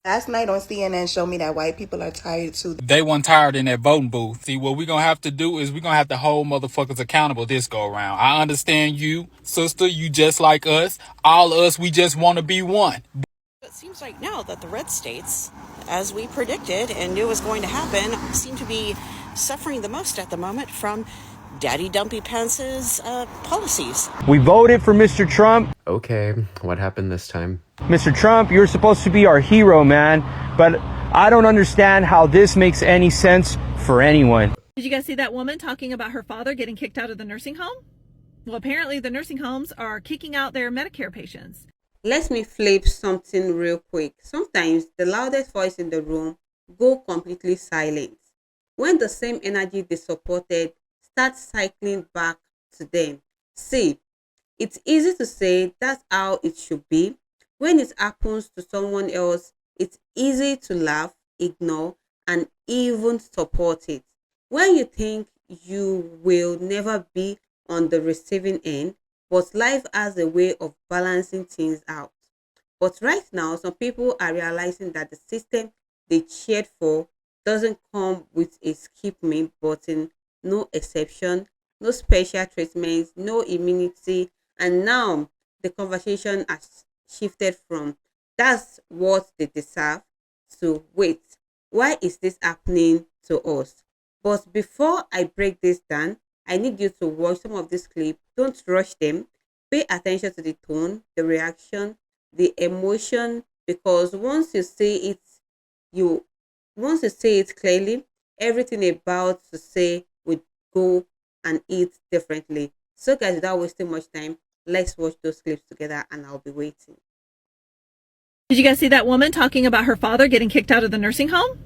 Last night on CNN showed me that white people are tired too. They weren't tired in that voting booth. See, what we're going to have to do is we're going to have to hold motherfuckers accountable this go around. I understand you, sister, you just like us. All of us, we just want to be one. It seems like now that the red states, as we predicted and knew was going to happen, seem to be suffering the most at the moment from Daddy Dumpy Pence's policies. We voted for Mr. Trump. Okay, what happened this time? Mr. Trump, you're supposed to be our hero, man. But I don't understand how this makes any sense for anyone. Did you guys see that woman talking about her father getting kicked out of the nursing home? Well, apparently the nursing homes are kicking out their Medicare patients. Let me flip something real quick. Sometimes the loudest voice in the room go completely silent when the same energy they supported starts cycling back to them. See, it's easy to say that's how it should be. When it happens to someone else, it's easy to laugh, ignore, and even support it. When you think you will never be on the receiving end, but life has a way of balancing things out. But right now, some people are realizing that the system they cheered for doesn't come with a skip me button, no exception, no special treatments, no immunity, and now the conversation has shifted from that's what they deserve to wait, why is this happening to us? But before I break this down, I need you to watch some of this clip. Don't rush them. Pay attention to the tone, the reaction, the emotion, because once you say it clearly, everything about to say would go and eat differently. So guys, without wasting much time, let's watch those clips together and I'll be waiting. Did you guys see that woman talking about her father getting kicked out of the nursing home?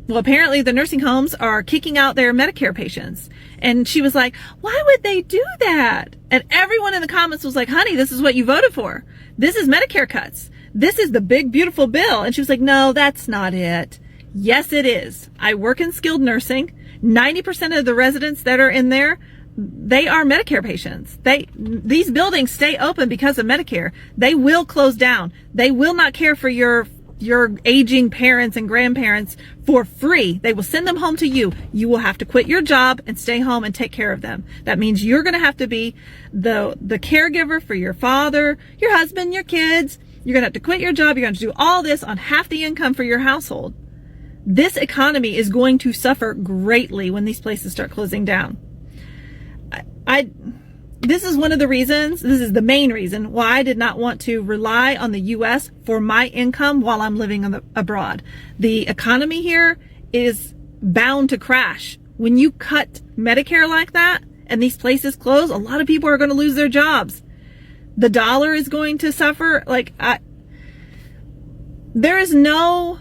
Well, apparently the nursing homes are kicking out their Medicare patients. And she was like, why would they do that? And everyone in the comments was like, honey, this is what you voted for. This is Medicare cuts. This is the big, beautiful bill. And she was like, no, that's not it. Yes, it is. I work in skilled nursing. 90% of the residents that are in there, they are Medicare patients. These buildings stay open because of Medicare. They will close down. They will not care for your aging parents and grandparents for free. They will send them home to you. You will have to quit your job and stay home and take care of them. That means you're going to have to be the caregiver for your father, your husband, your kids. You're going to have to quit your job. You're going to do all this on half the income for your household. This economy is going to suffer greatly when these places start closing down. This is one of the reasons, this is the main reason why I did not want to rely on the U.S. for my income while I'm living abroad. The economy here is bound to crash. When you cut Medicare like that and these places close, a lot of people are going to lose their jobs. The dollar is going to suffer. There is no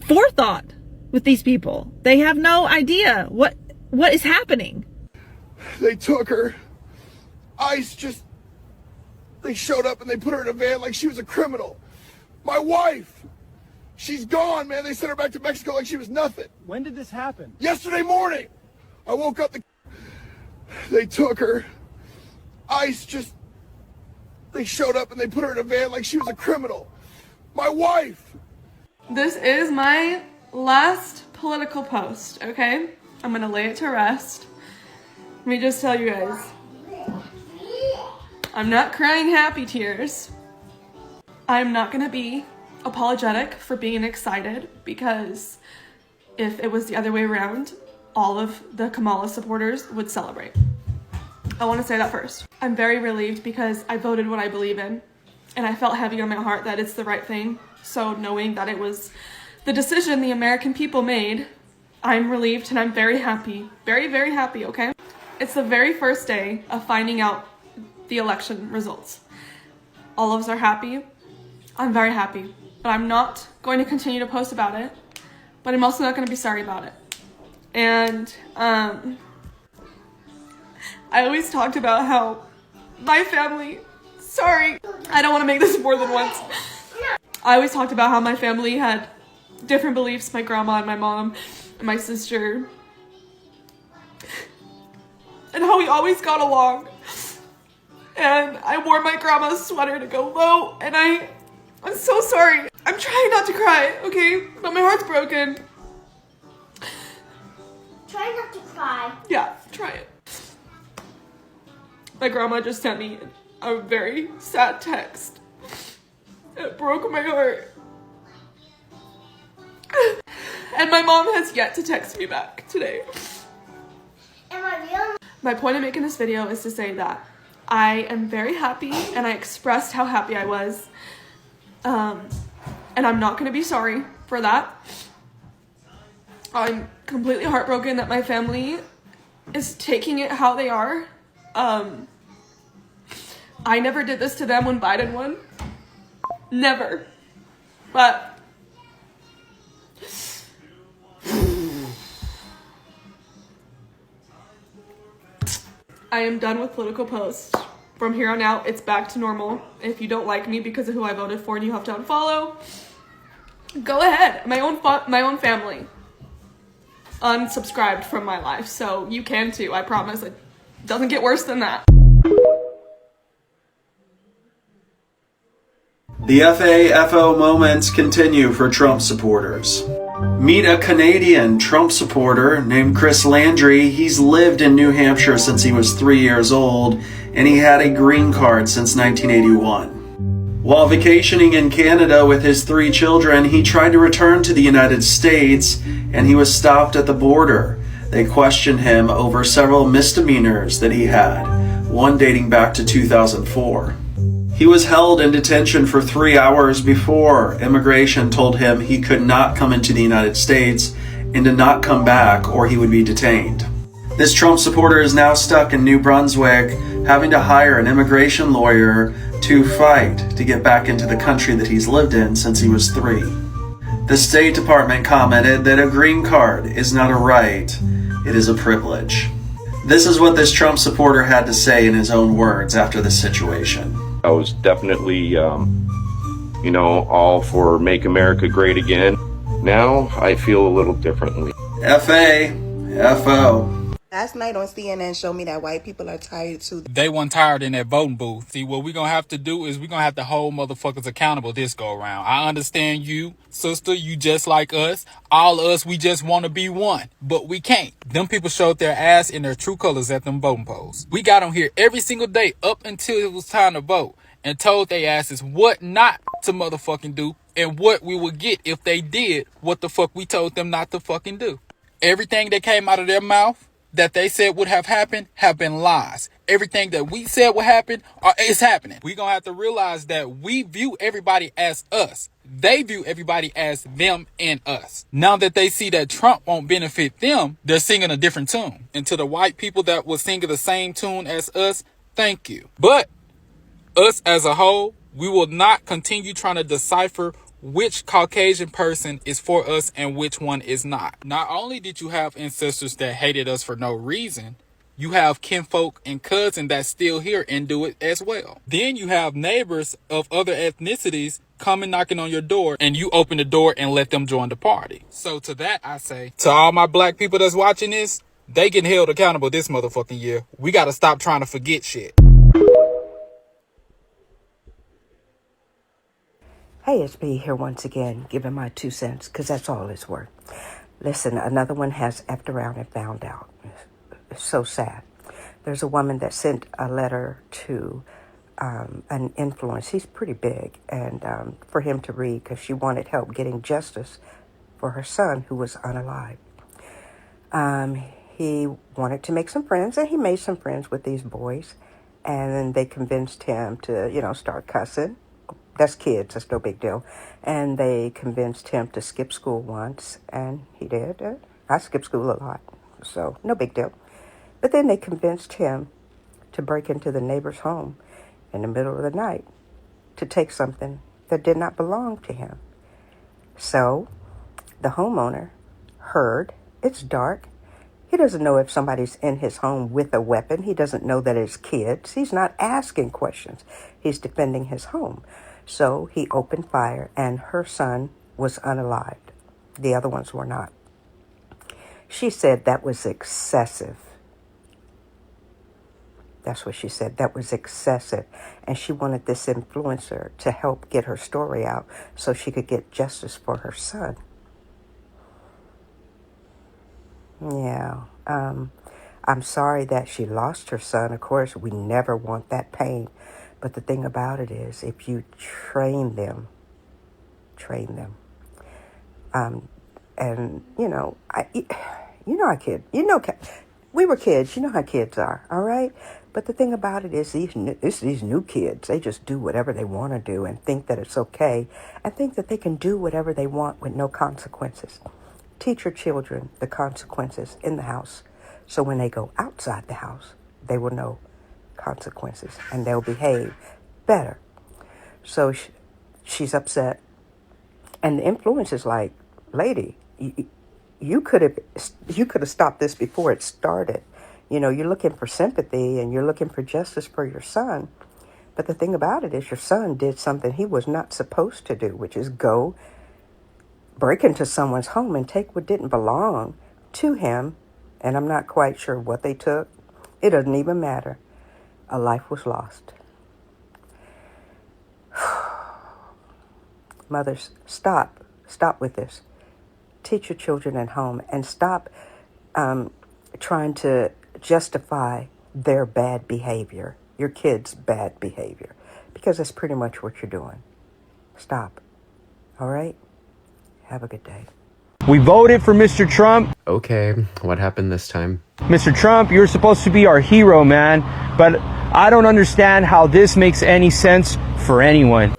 forethought with these people. They have no idea what is happening. They took her. ICE they showed up and they put her in a van like she was a criminal. My wife, she's gone, man. They sent her back to Mexico like she was nothing. When did this happen? Yesterday morning. I woke up, they took her. ICE they showed up and they put her in a van like she was a criminal. My wife. This is my last political post, okay? I'm gonna lay it to rest. Let me just tell you guys, I'm not crying happy tears. I'm not gonna be apologetic for being excited, because if it was the other way around, all of the Kamala supporters would celebrate. I wanna say that first. I'm very relieved because I voted what I believe in, and I felt heavy on my heart that it's the right thing. So knowing that it was the decision the American people made, I'm relieved and I'm very happy. Very, very happy, okay? It's the very first day of finding out the election results. All of us are happy. I'm very happy. But I'm not going to continue to post about it. But I'm also not going to be sorry about it. And I always talked about how my family... Sorry, I don't want to make this more than once. I always talked about how my family had different beliefs, my grandma and my mom and my sister, and how we always got along. And I wore my grandma's sweater to go vote, and I'm so sorry. I'm trying not to cry, okay? But my heart's broken. Try not to cry. Yeah, try it. My grandma just sent me a very sad text. It broke my heart. And my mom has yet to text me back today. Am I real? My point of making this video is to say that I am very happy and I expressed how happy I was. And I'm not going to be sorry for that. I'm completely heartbroken that my family is taking it how they are. I never did this to them when Biden won. Never. But I am done with political posts. From here on out, it's back to normal. If you don't like me because of who I voted for and you have to unfollow, go ahead. My own family unsubscribed from my life, so you can too. I promise it doesn't get worse than that. The FAFO moments continue for Trump supporters. Meet a Canadian Trump supporter named Chris Landry. He's lived in New Hampshire since he was 3 years old, and he had a green card since 1981. While vacationing in Canada with his 3 children, he tried to return to the United States, and he was stopped at the border. They questioned him over several misdemeanors that he had, one dating back to 2004. He was held in detention for 3 hours before immigration told him he could not come into the United States and to not come back or he would be detained. This Trump supporter is now stuck in New Brunswick, having to hire an immigration lawyer to fight to get back into the country that he's lived in since he was 3. The State Department commented that a green card is not a right, it is a privilege. This is what this Trump supporter had to say in his own words after the situation. I was definitely, all for Make America Great Again. Now I feel a little differently. FAFO. Last night on CNN showed me that white people are tired too. They weren't tired in that voting booth. See, what we're going to have to do is we're going to have to hold motherfuckers accountable this go around. I understand you, sister, you just like us. All of us, we just want to be one, but we can't. Them people showed their ass in their true colors at them voting polls. We got on here every single day up until it was time to vote and told their asses what not to motherfucking do and what we would get if they did what the fuck we told them not to fucking do. Everything that came out of their mouth that they said would have happened have been lies. Everything that we said would happen is happening. We're going to have to realize that we view everybody as us. They view everybody as them and us. Now that they see that Trump won't benefit them, they're singing a different tune. And to the white people that were singing the same tune as us, thank you. But us as a whole, we will not continue trying to decipher which Caucasian person is for us and which one is not. Not only did you have ancestors that hated us for no reason, you have kinfolk and cousins that still here and do it as well. Then you have neighbors of other ethnicities coming knocking on your door and you open the door and let them join the party. So to that I say, to all my black people that's watching this, they getting held accountable this motherfucking year. We got to stop trying to forget shit. Hey, it's me here once again, giving my 2 cents, because that's all it's worth. Listen, another one has effed around and found out. It's so sad. There's a woman that sent a letter to an influencer. He's pretty big, and for him to read, because she wanted help getting justice for her son, who was unalive. He wanted to make some friends, and he made some friends with these boys, and then they convinced him to, start cussing. That's kids, that's no big deal. And they convinced him to skip school once, and he did. I skip school a lot, so no big deal. But then they convinced him to break into the neighbor's home in the middle of the night to take something that did not belong to him. So the homeowner heard, it's dark. He doesn't know if somebody's in his home with a weapon. He doesn't know that it's kids. He's not asking questions. He's defending his home. So he opened fire, and her son was unalived. The other ones were not. She said that was excessive. That's what she said. That was excessive. And she wanted this influencer to help get her story out so she could get justice for her son. Yeah. I'm sorry that she lost her son. Of course, we never want that pain. But the thing about it is, if you train them. And, we were kids. You know how kids are, all right? But the thing about it is these new kids, they just do whatever they want to do and think that it's okay and think that they can do whatever they want with no consequences. Teach your children the consequences in the house so when they go outside the house, they will know consequences and they'll behave better. So she's upset. And the influence is like, lady, you could have stopped this before it started. You're looking for sympathy and you're looking for justice for your son. But the thing about it is your son did something he was not supposed to do, which is go break into someone's home and take what didn't belong to him. And I'm not quite sure what they took. It doesn't even matter. A life was lost. Mothers, stop with this. Teach your children at home and stop trying to justify their bad behavior, your kids' bad behavior, because that's pretty much what you're doing. Stop. All right? Have a good day. We voted for Mr. Trump. Okay, what happened this time? Mr. Trump, you're supposed to be our hero, man. But I don't understand how this makes any sense for anyone.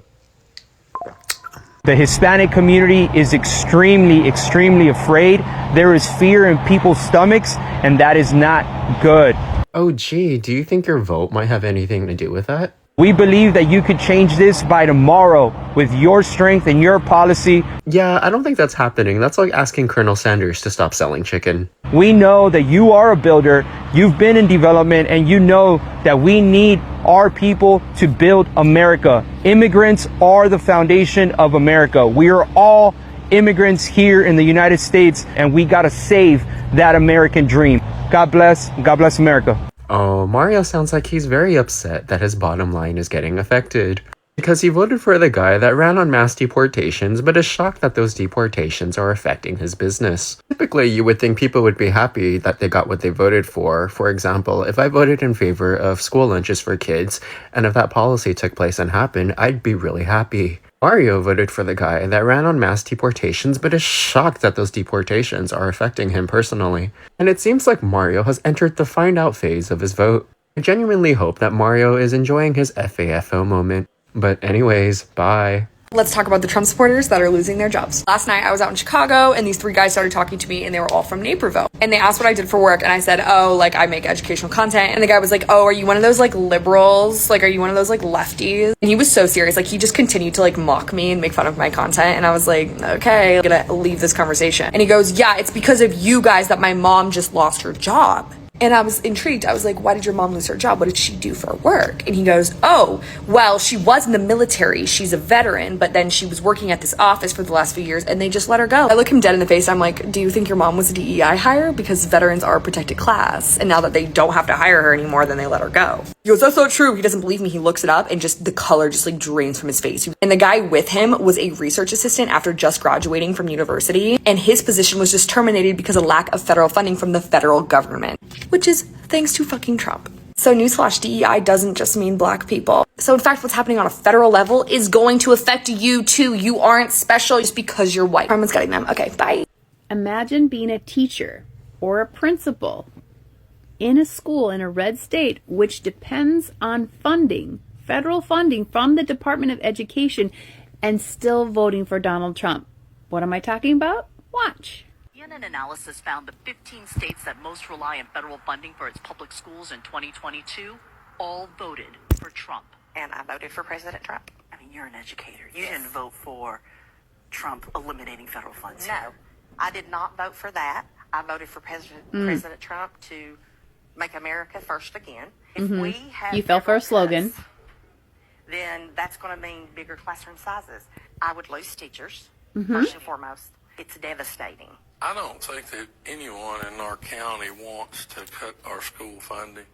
The Hispanic community is extremely, extremely afraid. There is fear in people's stomachs, and that is not good. Oh, gee, do you think your vote might have anything to do with that? We believe that you could change this by tomorrow with your strength and your policy. Yeah, I don't think that's happening. That's like asking Colonel Sanders to stop selling chicken. We know that you are a builder, you've been in development, and you know that we need our people to build America. Immigrants are the foundation of America. We are all immigrants here in the United States, and we gotta save that American dream. God bless America. Oh, Mario sounds like he's very upset that his bottom line is getting affected. Because he voted for the guy that ran on mass deportations, but is shocked that those deportations are affecting his business. Typically, you would think people would be happy that they got what they voted for. For example, if I voted in favor of school lunches for kids, and if that policy took place and happened, I'd be really happy. Mario voted for the guy that ran on mass deportations, but is shocked that those deportations are affecting him personally. And it seems like Mario has entered the find out phase of his vote. I genuinely hope that Mario is enjoying his FAFO moment. But anyways, bye. Let's talk about the Trump supporters that are losing their jobs. Last night I was out in Chicago and these three guys started talking to me and they were all from Naperville. And they asked what I did for work and I said, oh, like I make educational content. And the guy was like, oh, are you one of those like liberals? Like, are you one of those like lefties? And he was so serious. Like he just continued to like mock me and make fun of my content. And I was like, okay, I'm gonna leave this conversation. And he goes, yeah, it's because of you guys that my mom just lost her job. And I was intrigued. I was like, why did your mom lose her job? What did she do for work? And he goes, oh, well, she was in the military. She's a veteran, but then she was working at this office for the last few years and they just let her go. I look him dead in the face. I'm like, do you think your mom was a DEI hire? Because veterans are a protected class. And now that they don't have to hire her anymore, then they let her go. He goes, that's so true. He doesn't believe me. He looks it up and just the color just like drains from his face. And the guy with him was a research assistant after just graduating from university. And his position was just terminated because of lack of federal funding from the federal government, which is thanks to fucking Trump. So newsflash, DEI doesn't just mean black people. So in fact, what's happening on a federal level is going to affect you too. You aren't special just because you're white. Someone's getting them. Okay, bye. Imagine being a teacher or a principal in a school in a red state, which depends on funding, federal funding from the Department of Education, and still voting for Donald Trump. What am I talking about? Watch. CNN analysis found the 15 states that most rely on federal funding for its public schools in 2022 all voted for Trump. And I voted for President Trump. I mean, you're an educator. You didn't vote for Trump eliminating federal funds. No, I did not vote for that. I voted for President Trump to make America first again. If we have You fell for a slogan. cuts, then that's going to mean bigger classroom sizes. I would lose teachers, first and foremost. It's devastating. I don't think that anyone in our county wants to cut our school funding.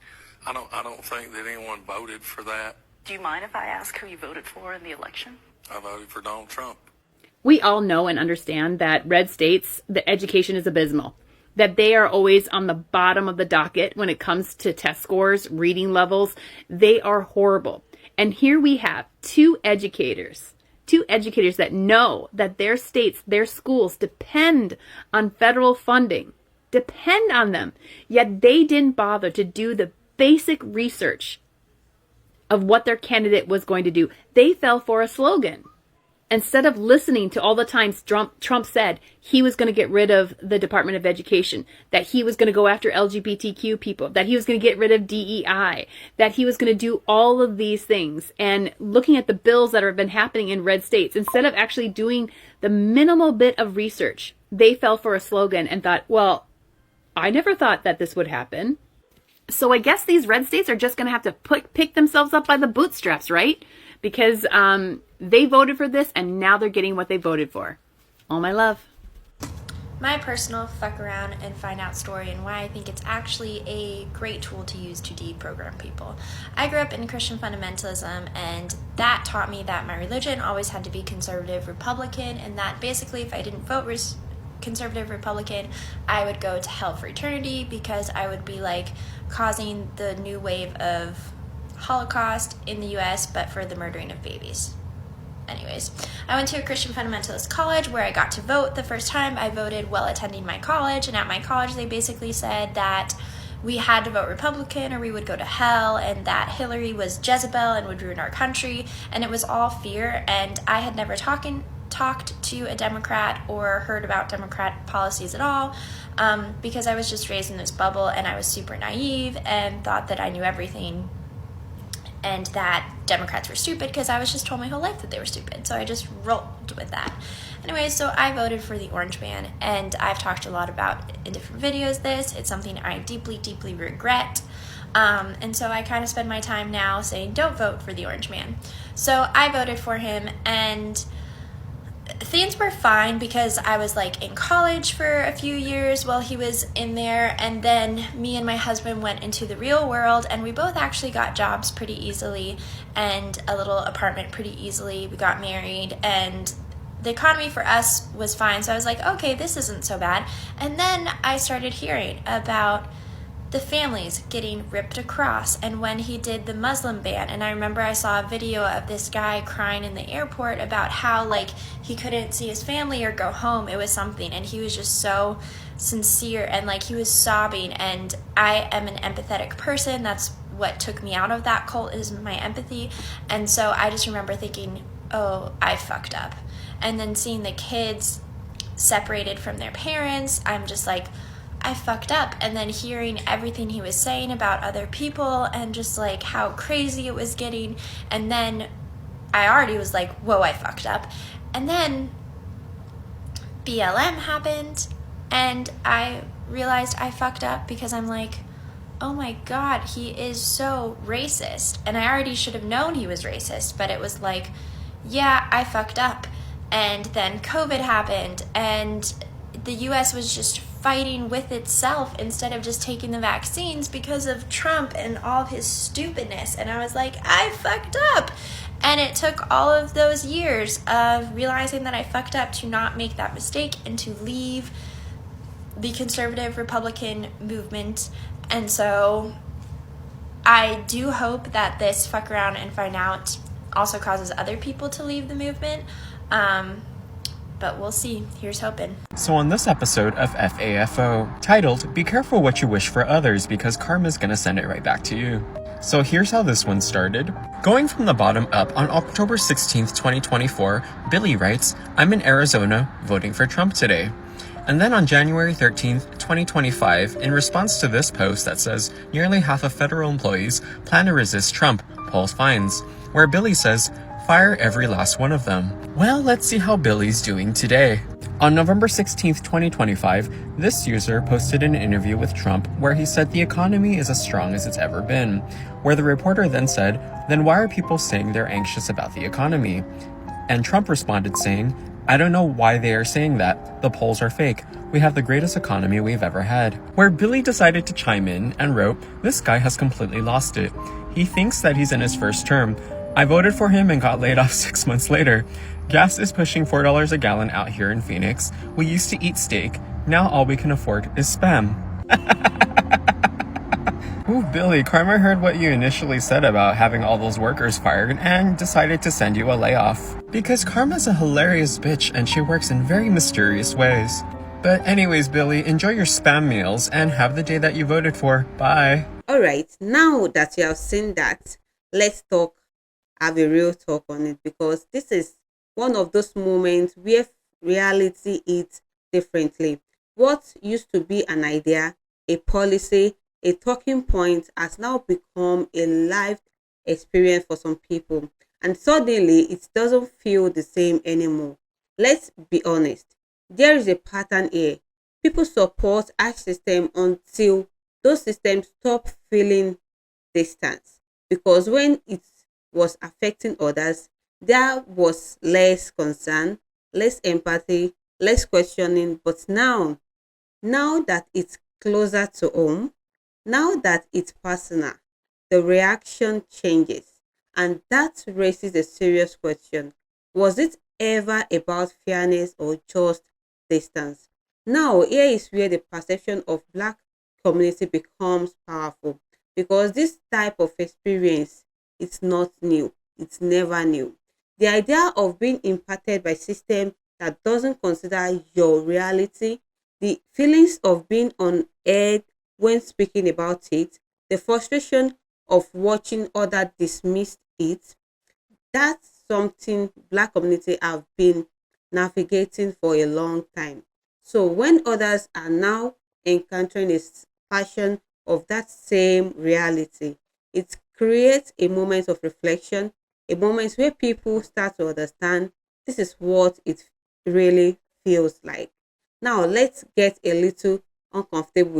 I don't think that anyone voted for that. Do you mind if I ask who you voted for in the election? I voted for Donald Trump. We all know and understand that red states, the education is abysmal, that they are always on the bottom of the docket when it comes to test scores, reading levels. They are horrible. And here we have two educators that know that their states, their schools depend on federal funding, depend on them, yet they didn't bother to do the basic research of what their candidate was going to do. They fell for a slogan. Instead of listening to all the times Trump said he was going to get rid of the Department of Education, that he was going to go after LGBTQ people, that he was going to get rid of DEI, that he was going to do all of these things, and looking at the bills that have been happening in red states, instead of actually doing the minimal bit of research, they fell for a slogan and thought, well, I never thought that this would happen. So I guess these red states are just going to have to pick themselves up by the bootstraps, right? Because they voted for this and now they're getting what they voted for. All my love. My personal fuck around and find out story and why I think it's actually a great tool to use to deprogram people. I grew up in Christian fundamentalism, and that taught me that my religion always had to be conservative Republican, and that basically if I didn't vote conservative Republican, I would go to hell for eternity because I would be like causing the new wave of Holocaust in the US, but for the murdering of babies. Anyways, I went to a Christian fundamentalist college where I got to vote the first time. I voted while attending my college, and at my college they basically said that we had to vote Republican or we would go to hell, and that Hillary was Jezebel and would ruin our country, and it was all fear. And I had never talked to a Democrat or heard about Democrat policies at all, because I was just raised in this bubble and I was super naive and thought that I knew everything and that Democrats were stupid because I was just told my whole life that they were stupid. So I just rolled with that. Anyway, so I voted for the Orange Man, and I've talked a lot about in different videos this. It's something I deeply, deeply regret. And so I kind of spend my time now saying, don't vote for the Orange Man. So I voted for him, and things were fine because I was like in college for a few years while he was in there, and then me and my husband went into the real world, and we both actually got jobs pretty easily and a little apartment pretty easily. We got married, and the economy for us was fine, so I was like, okay, this isn't so bad. And then I started hearing about the families getting ripped across, and when he did the Muslim ban, and I remember I saw a video of this guy crying in the airport about how like he couldn't see his family or go home. It was something, and he was just so sincere, and like he was sobbing, and I am an empathetic person. That's what took me out of that cult, is my empathy. And so I just remember thinking, oh, I fucked up. And then seeing the kids separated from their parents, I'm just like, I fucked up. And then hearing everything he was saying about other people and just like how crazy it was getting, and then I already was like, whoa, I fucked up. And then BLM happened, and I realized I fucked up because I'm like, oh my God, he is so racist. And I already should have known he was racist, but it was like, yeah, I fucked up. And then COVID happened, and the US was just fighting with itself instead of just taking the vaccines because of Trump and all of his stupidness. And I was like, I fucked up. And it took all of those years of realizing that I fucked up to not make that mistake and to leave the conservative Republican movement. And so I do hope that this fuck around and find out also causes other people to leave the movement. But we'll see. Here's hoping. So on this episode of FAFO, titled, Be Careful What You Wish for Others because Karma's gonna send it right back to you. So here's how this one started. Going from the bottom up, on October 16th, 2024, Billy writes, I'm in Arizona, voting for Trump today. And then on January 13th, 2025, in response to this post that says, nearly half of federal employees plan to resist Trump, polls finds, where Billy says, fire every last one of them. Well, let's see how Billy's doing today. On November 16th, 2025, this user posted an interview with Trump where he said the economy is as strong as it's ever been, where the reporter then said, then why are people saying they're anxious about the economy? And Trump responded saying, I don't know why they are saying that. The polls are fake. We have the greatest economy we've ever had. Where Billy decided to chime in and wrote, "This guy has completely lost it. He thinks that he's in his first term. I voted for him and got laid off 6 months later. Gas is pushing $4 a gallon out here in Phoenix. We used to eat steak. Now all we can afford is Spam." Ooh, Billy, Karma heard what you initially said about having all those workers fired and decided to send you a layoff. Because Karma's a hilarious bitch and she works in very mysterious ways. But anyways, Billy, enjoy your Spam meals and have the day that you voted for. Bye. Alright, now that you have seen that, let's have a real talk on it, because this is one of those moments where reality is differently. What used to be an idea, a policy, a talking point has now become a life experience for some people, and suddenly it doesn't feel the same anymore. Let's be honest, there is a pattern here. People support our system until those systems stop feeling distance, because when it was affecting others, there was less concern, less empathy, less questioning. But now that it's closer to home, now that it's personal, the reaction changes. And that raises a serious question. Was it ever about fairness or just distance? Now, here is where the perception of Black community becomes powerful, because this type of experience, it's not new. It's never new. The idea of being impacted by system that doesn't consider your reality, the feelings of being on edge when speaking about it, the frustration of watching others dismiss it, that's something Black community have been navigating for a long time. So when others are now encountering a passion of that same reality, it creates a moment of reflection, a moment where people start to understand this is what it really feels like. Now let's get a little uncomfortable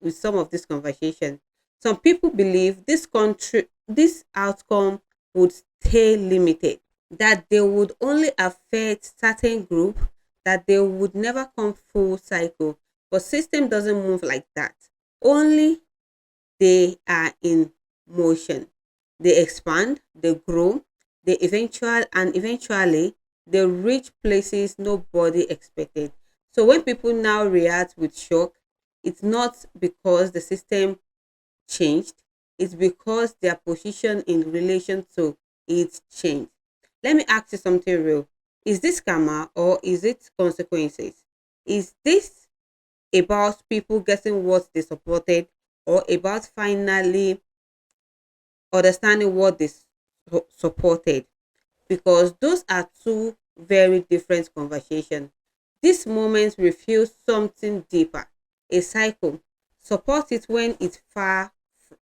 with some of this conversation. Some people believe this outcome would stay limited, that they would only affect certain group, that they would never come full cycle. But system doesn't move like that. Only they are in motion. They expand, they grow, eventually they reach places nobody expected. So when people now react with shock, it's not because the system changed, it's because their position in relation to it changed. Let me ask you something real. Is this karma or is it consequences? Is this about people getting what they supported, or about finally understanding what they supported? Because those are two very different conversations. This moment reveal something deeper, a cycle. Support it when it's far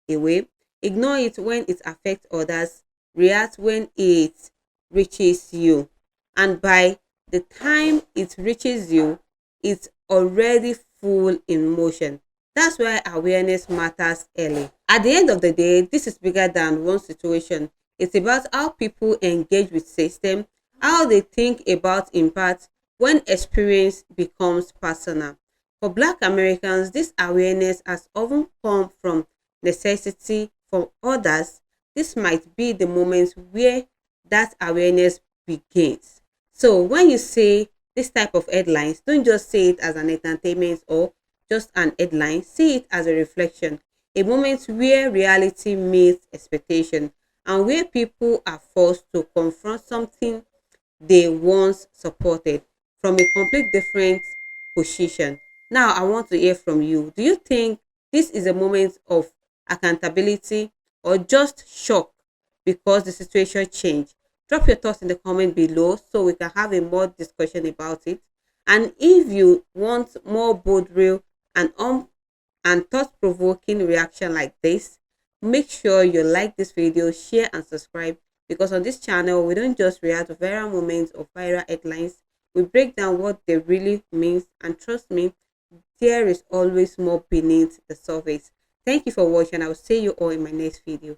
away, ignore it when it affects others, react when it reaches you. And by the time it reaches you, it's already full in motion. That's why awareness matters early. At the end of the day, this is bigger than one situation. It's about how people engage with system, how they think about impact when experience becomes personal. For Black Americans, this awareness has often come from necessity. For others, this might be the moment where that awareness begins. So when you say this type of headlines, don't just say it as an entertainment or just an headline. See it as a reflection, a moment where reality meets expectation, and where people are forced to confront something they once supported from a complete different position. Now, I want to hear from you. Do you think this is a moment of accountability or just shock because the situation changed? Drop your thoughts in the comment below so we can have a more discussion about it. And if you want more bold, real, and thought-provoking reaction like this, make sure you like this video, share and subscribe, because on this channel we don't just react to viral moments or viral headlines. We break down what they really means, and trust me, there is always more beneath the surface. Thank you for watching. I will see you all in my next video.